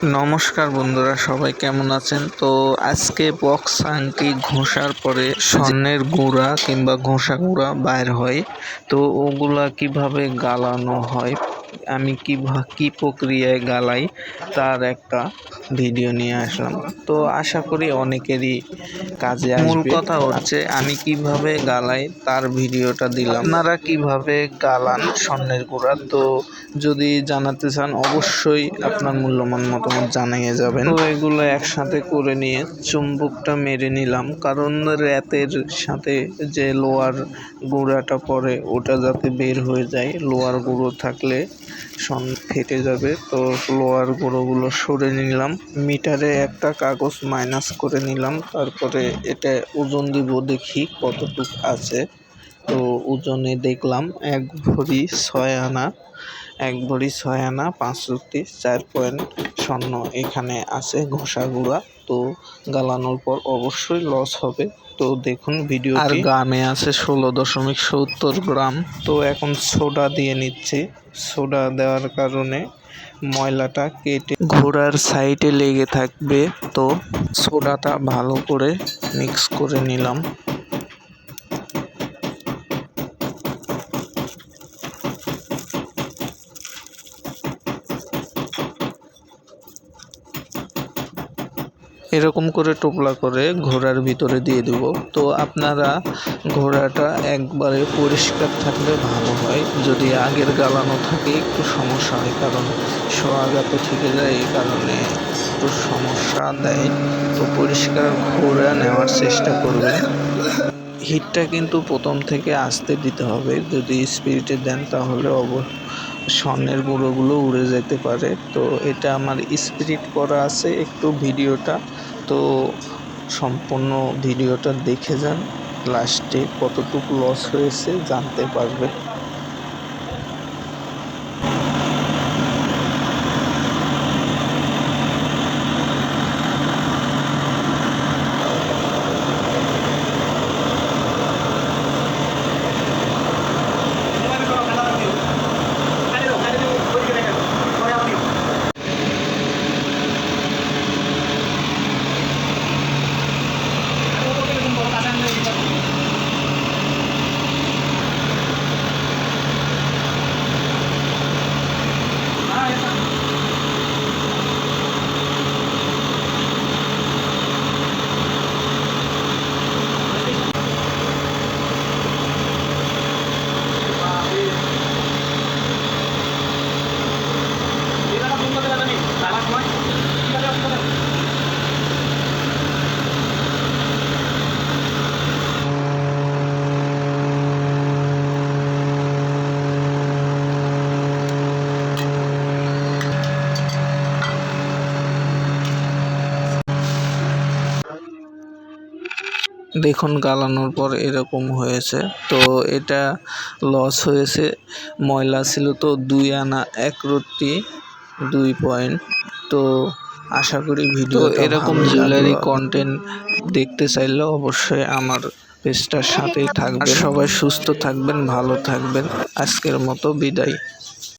নমস্কার বন্ধুরা, সবাই কেমন আছেন? তো আজকে বক্স আংটি ঘষার পরে স্বর্ণের গুঁড়া কিংবা ঘষা গুঁড়া বাইর হয়, তো ওগুলা কিভাবে গালানো হয়, আমি কি প্রক্রিয়ায় গালাই তার একটা ভিডিও নিয়ে আসলাম। তো আশা করি অনেকেরই কাজে আসবে। মূল কথা হচ্ছে আমি কিভাবে গালাই তার ভিডিওটা দিলাম। আপনারা কিভাবে গালান স্বর্ণের গুঁড়া, তো যদি জানাতে চান অবশ্যই আপনার মূল্যবান মতামত জানিয়ে যাবেন। তো এগুলো একসাথে করে নিয়ে চুম্বকটা মেরে নিলাম, কারণ রেতের সাথে যে লোহার গুঁড়াটা পড়ে ওটা যাতে বের হয়ে যায়। লোহার গুঁড়ো থাকলে ফেটে যাবে, তো লোহার গুঁড়োগুলো সরে নিলাম। মিটারে একটা কাগজ মাইনাস করে নিলাম, তারপরে এটা ওজন দিব, দেখি কতটুক আছে। তো ওজনে দেখলাম 1 ভরি 6 আনা, 1 ভরি 6 আনা 5 রুটি 4 পয়েন্ট স্বর্ণ এখানে আছে ঘষা গুঁড়া। তো গালানোর পর অবশ্যই লস হবে। তো দেখুন ভিডিও। আর গ্রামে আছে 16.70 গ্রাম। তো এখন সোডা দিয়ে নিচ্ছি। সোডা দেওয়ার কারণে ময়লাটা কেটে ঘোড়ার সাইডে লেগে থাকবে। তো সোডাটা ভালো করে মিক্স করে নিলাম। এরকম করে টোপলা করে ঘোড়ার ভিতরে দিয়ে দেব। তো আপনারা ঘোড়াটা একবারে পরিষ্কার থাকলে ভালো হয়। যদি আগের গালানো থাকে একটু সমস্যা হয়, কারণ সোয়াগাতে থেকে যায়, এই কারণে একটু সমস্যা দেয়। তো পরিষ্কার ঘোড়া নেওয়ার চেষ্টা করবেন। হিটটা কিন্তু প্রথম থেকে আস্তে দিতে হবে। যদি স্পিডে দেন তাহলে স্বর্ণের গুঁড়োগুলো উড়ে যেতে পারে। তো এটা আমার স্পিড করা আছে একটু ভিডিওটা, তো সম্পূর্ণ ভিডিওটা দেখে যান, লাস্টে কতটুকু লস হয়েছে জানতে পারবেন। দেখুন গালানোর পর এরকম হয়েছে। তো এটা লস হয়েছে, ময়লা ছিল তো 2 আনা 1 রুটি 2 পয়েন্ট। তো আশা করি ভিডিও এরকম জুয়েলারি কন্টেন্ট দেখতে চাইলে অবশ্যই আমার পেজটার সাথেই থাকবেন। সবাই সুস্থ থাকবেন, ভালো থাকবেন। আজকের মতো বিদায়।